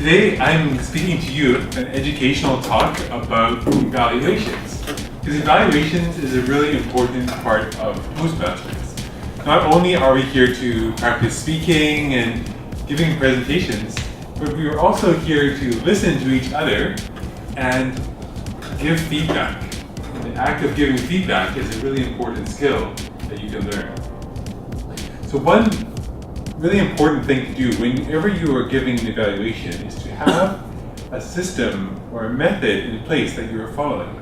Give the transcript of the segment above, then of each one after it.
Today I'm speaking to you an educational talk about evaluations. Because evaluations is a really important part of Toastmasters. Not only are we here to practice speaking and giving presentations, but we are also here to listen to each other and give feedback. The act of giving feedback is a really important skill that you can learn. So one really important thing to do whenever you are giving an evaluation is to have a system or a method in place that you are following.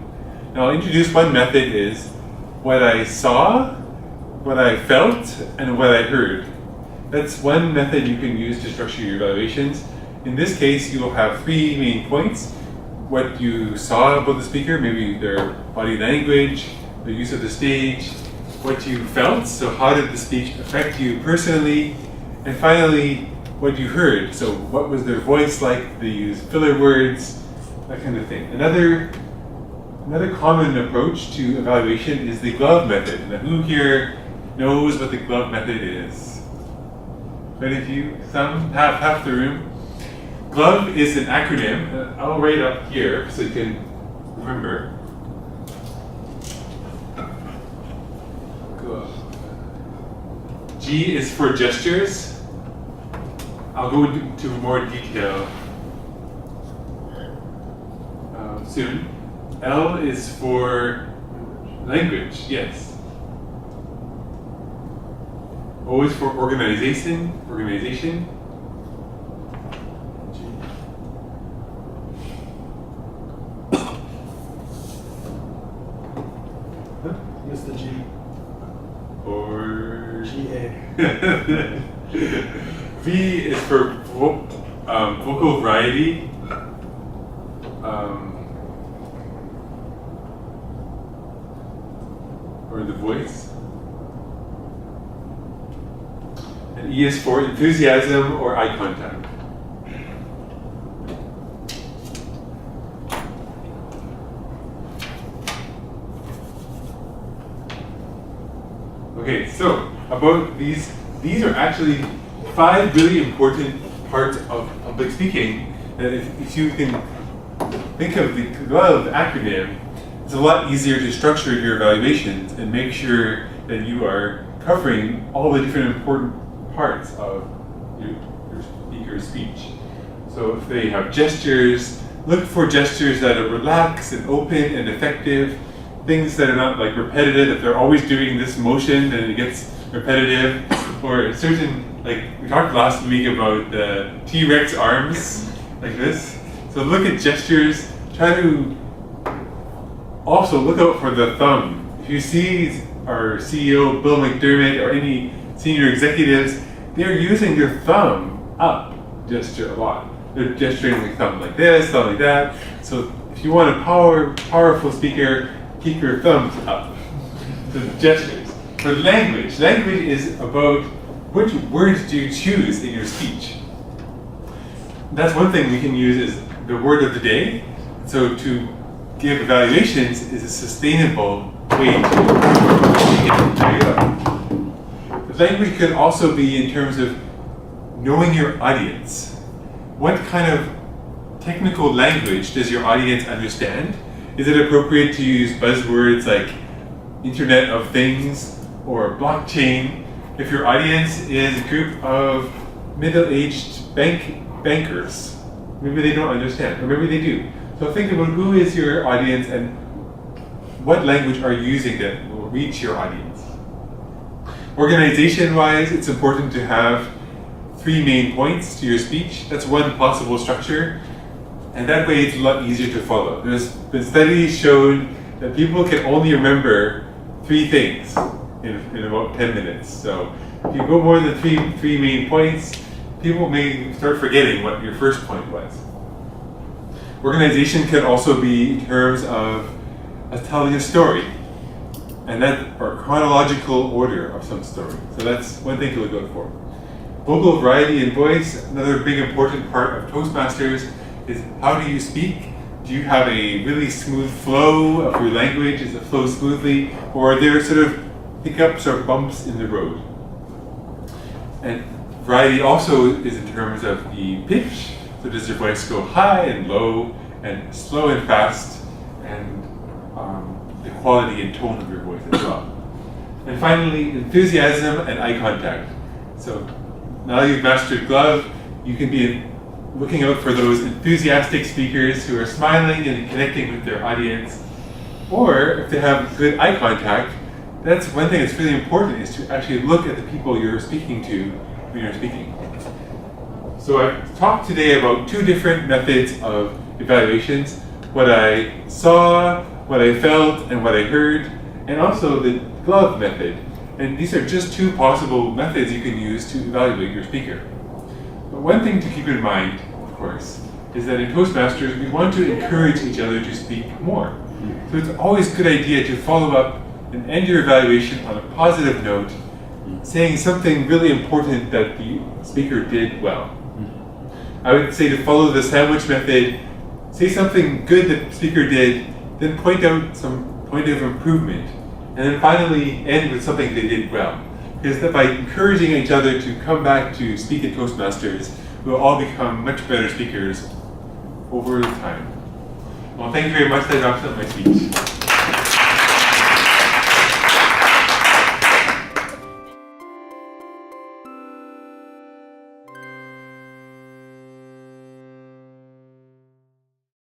Now I'll introduce one method is what I saw, what I felt, and what I heard. That's one method you can use to structure your evaluations. In this case, you will have three main points. What you saw about the speaker, maybe their body language, the use of the stage, what you felt, so how did the speech affect you personally, and finally, what you heard, so what was their voice like, did they use filler words, that kind of thing. Another common approach to evaluation is the glove method. Now who here knows what the glove method is? Many of you, some, half the room. GLOVE is an acronym. I'll write up here so you can remember. G is for gestures. I'll go into more detail soon. L is for language, yes. O is for organization. Use the G. Or GA. V is for vocal variety. Or the voice. And E is for enthusiasm or eye contact. Okay, so about these are actually 5 really important parts of public speaking that if you can think of the GLOVE acronym, it's a lot easier to structure your evaluations and make sure that you are covering all the different important parts of your speaker's speech. So if they have gestures, look for gestures that are relaxed and open and effective. Things that are not like repetitive. If they're always doing this motion, then it gets repetitive. Or certain, like we talked last week about the T-Rex arms, like this. So look at gestures. Try to also look out for the thumb. If you see our CEO, Bill McDermott, or any senior executives, they're using their thumb up gesture a lot. They're gesturing with thumb like this, thumb like that. So if you want a powerful speaker, keep your thumbs up. So gestures. For language is about which words do you choose in your speech. That's one thing we can use is the word of the day. So to give evaluations is a sustainable way to there you go. The language could also be in terms of knowing your audience. What kind of technical language does your audience understand? Is it appropriate to use buzzwords like Internet of Things or blockchain if your audience is a group of middle-aged bankers? Maybe they don't understand, or maybe they do. So think about who is your audience and what language are you using that will reach your audience. Organization-wise, it's important to have 3 main points to your speech. That's one possible structure. And that way it's a lot easier to follow. There's been studies shown that people can only remember 3 things in about 10 minutes. So if you go more than three main points, people may start forgetting what your first point was. Organization can also be in terms of telling a story, and that or chronological order of some story. So that's one thing to look out for. Vocal variety and voice, another big important part of Toastmasters is how do you speak? Do you have a really smooth flow of your language? Does it flow smoothly? Or are there sort of hiccups or bumps in the road? And variety also is in terms of the pitch So does your voice go high and low, and slow and fast, and the quality and tone of your voice as well. And finally, enthusiasm and eye contact. So now you've mastered glove, you can be looking out for those enthusiastic speakers who are smiling and connecting with their audience. Or if they have good eye contact, that's one thing that's really important, is to actually look at the people you're speaking to when you're speaking. So I've talked today about two different methods of evaluations: what I saw, what I felt, and what I heard, and also the glove method. And these are just two possible methods you can use to evaluate your speaker. But one thing to keep in mind, of course, is that in Toastmasters, we want to encourage each other to speak more. So it's always a good idea to follow up and end your evaluation on a positive note, saying something really important that the speaker did well. I would say to follow the sandwich method, say something good that the speaker did, then point out some point of improvement, and then finally end with something they did well. Because that by encouraging each other to come back to speak at Toastmasters, we'll all become much better speakers over time. Well, thank you very much. That wraps up my speech.